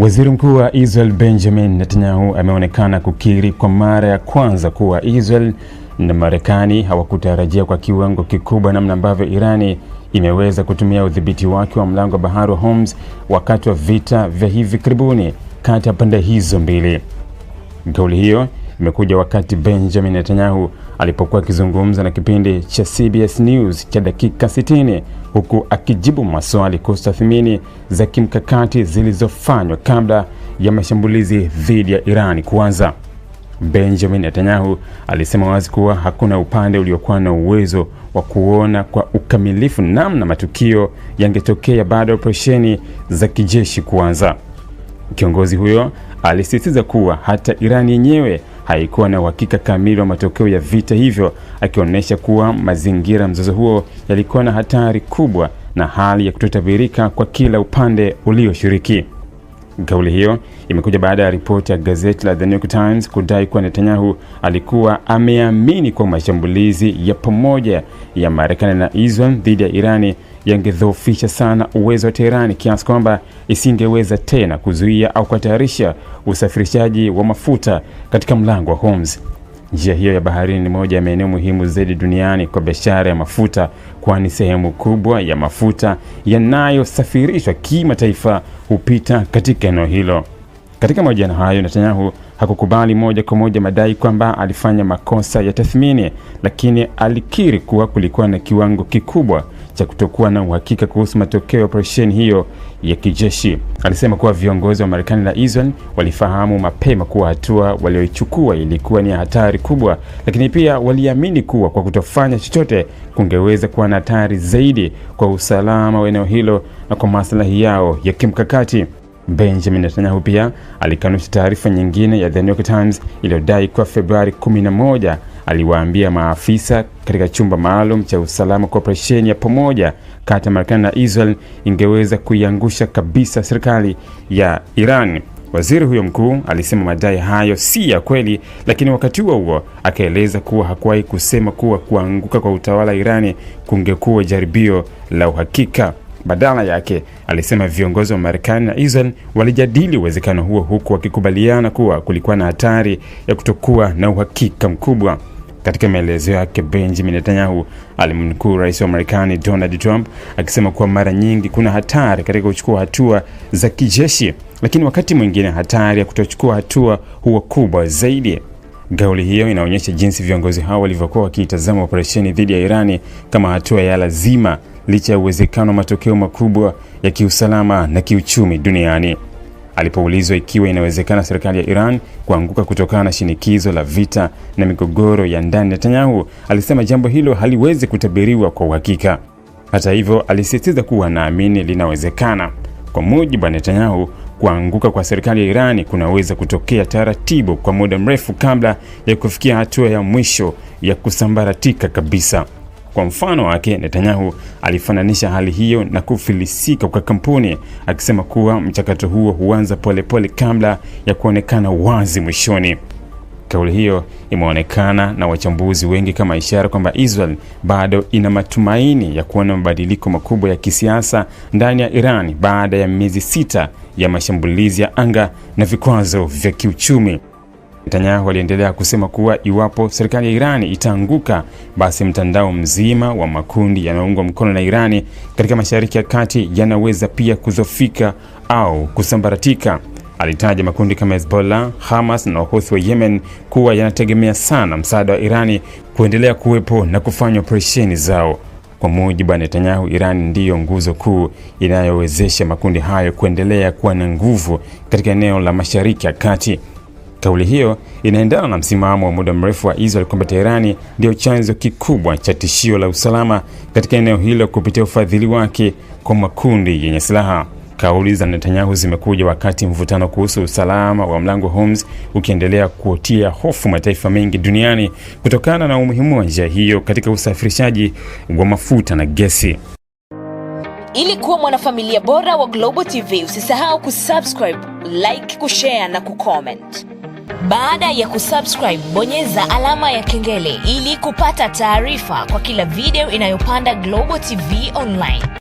Waziri Mkuu wa Israel Benjamin Netanyahu ameonekana kukiri kwa mara ya kwanza kuwa Israel na Marekani hawakutarajia kwa kiwango kikubwa namna ambavyo Irani imeweza kutumia udhibiti wake wa mlango wa bahari wa Hormuz wakati wa vita vya hivi karibuni kati ya pande hizo mbili. Kauli hiyo imekuja wakati Benjamin Netanyahu alipokuwa akizungumza na kipindi cha CBS News cha dakika 60 huku akijibu maswali kuhusu tathmini za kimkakati zilizofanywa kabla ya mashambulizi dhidi ya Iran kuanza. Benjamin Netanyahu alisema wazi kuwa hakuna upande uliokuwa na uwezo wa kuona kwa ukamilifu namna matukio yangetokea baada ya operesheni za kijeshi kuanza. Kiongozi huyo alisisitiza kuwa hata Iran yenyewe haikuwa na uhakika kamili wa matokeo ya vita hivyo, akionyesha kuwa mazingira mzozo huo yalikuwa na hatari kubwa na hali ya kutotabirika kwa kila upande ulioshiriki. Kauli hiyo imekuja baada ya ripoti ya gazeti la The New York Times kudai kuwa Netanyahu alikuwa ameamini kwa mashambulizi ya pamoja ya Marekani na Israel dhidi ya Irani yangedhoofisha sana uwezo wa Tehran kiasi kwamba isingeweza tena kuzuia au kuhatarisha usafirishaji wa mafuta katika mlango wa Hormuz. Njia hiyo ya baharini ni moja ya maeneo muhimu zaidi duniani kwa biashara ya mafuta, kwani sehemu kubwa ya mafuta yanayosafirishwa kimataifa hupita katika eneo hilo. Katika mahojiano hayo, Netanyahu hakukubali moja kwa moja madai kwamba alifanya makosa ya tathmini, lakini alikiri kuwa kulikuwa na kiwango kikubwa cha kutokuwa na uhakika kuhusu matokeo ya operesheni hiyo ya kijeshi. Alisema kuwa viongozi wa Marekani na Israel walifahamu mapema kuwa hatua walioichukua ilikuwa ni hatari kubwa, lakini pia waliamini kuwa kwa kutofanya chochote kungeweza kuwa na hatari zaidi kwa usalama wa eneo hilo na kwa maslahi yao ya kimkakati. Benjamin Netanyahu pia alikanusha taarifa nyingine ya The New York Times iliyodai kwa Februari 11 aliwaambia maafisa katika chumba maalum cha usalama kwa operesheni ya pamoja kati ya Marekani na Israel ingeweza kuiangusha kabisa serikali ya Iran. Waziri huyo mkuu alisema madai hayo si ya kweli, lakini wakati huo akaeleza kuwa hakuwahi kusema kuwa kuanguka kwa utawala Irani kungekuwa jaribio la uhakika. Badala yake alisema viongozi wa Marekani na Israel walijadili uwezekano huo huku wakikubaliana kuwa kulikuwa na hatari ya kutokuwa na uhakika mkubwa. Katika maelezo yake, Benjamin Netanyahu alimnukuu rais wa Marekani Donald Trump akisema kuwa mara nyingi kuna hatari katika kuchukua hatua za kijeshi, lakini wakati mwingine hatari ya kutochukua hatua huwa kubwa zaidi. Kauli hiyo inaonyesha jinsi viongozi hao walivyokuwa wakitazama operesheni dhidi ya Irani kama hatua ya lazima licha ya uwezekano wa matokeo makubwa ya kiusalama na kiuchumi duniani. Alipoulizwa ikiwa inawezekana serikali ya Iran kuanguka kutokana na shinikizo la vita na migogoro ya ndani, Netanyahu alisema jambo hilo haliwezi kutabiriwa kwa uhakika. Hata hivyo, alisisitiza kuwa anaamini linawezekana. Kwa mujibu wa Netanyahu, kuanguka kwa serikali ya Iran kunaweza kutokea taratibu kwa muda mrefu kabla ya kufikia hatua ya mwisho ya kusambaratika kabisa. Kwa mfano wake, Netanyahu alifananisha hali hiyo na kufilisika kwa kampuni, akisema kuwa mchakato huo huanza polepole kabla ya kuonekana wazi mwishoni. Kauli hiyo imeonekana na wachambuzi wengi kama ishara kwamba Israel bado ina matumaini ya kuona mabadiliko makubwa ya kisiasa ndani ya Iran baada ya miezi 6 ya mashambulizi ya anga na vikwazo vya kiuchumi. Netanyahu aliendelea kusema kuwa iwapo serikali ya Iran itaanguka, basi mtandao mzima wa makundi yanayoungwa mkono na Iran katika Mashariki ya Kati yanaweza pia kudhoofika au kusambaratika. Alitaja makundi kama Hezbollah, Hamas na Houthi wa Yemen kuwa yanategemea sana msaada wa Iran kuendelea kuwepo na kufanya operesheni zao. Kwa mujibu wa Netanyahu, Iran ndiyo nguzo kuu inayowezesha makundi hayo kuendelea kuwa na nguvu katika eneo la Mashariki ya Kati. Kauli hiyo inaendana na msimamo wa muda mrefu wa Israel kwamba Tehran ndio chanzo kikubwa cha tishio la usalama katika eneo hilo kupitia ufadhili wake kwa makundi yenye silaha. Kauli za Netanyahu zimekuja wakati mvutano kuhusu usalama wa mlango Hormuz ukiendelea kutia hofu mataifa mengi duniani kutokana na umuhimu wa njia hiyo katika usafirishaji wa mafuta na gesi. Ili kuwa mwanafamilia bora wa Global TV, usisahau kusubscribe, like, kushare na kucomment. Baada ya kusubscribe, bonyeza alama ya kengele ili kupata taarifa kwa kila video inayopanda Global TV Online.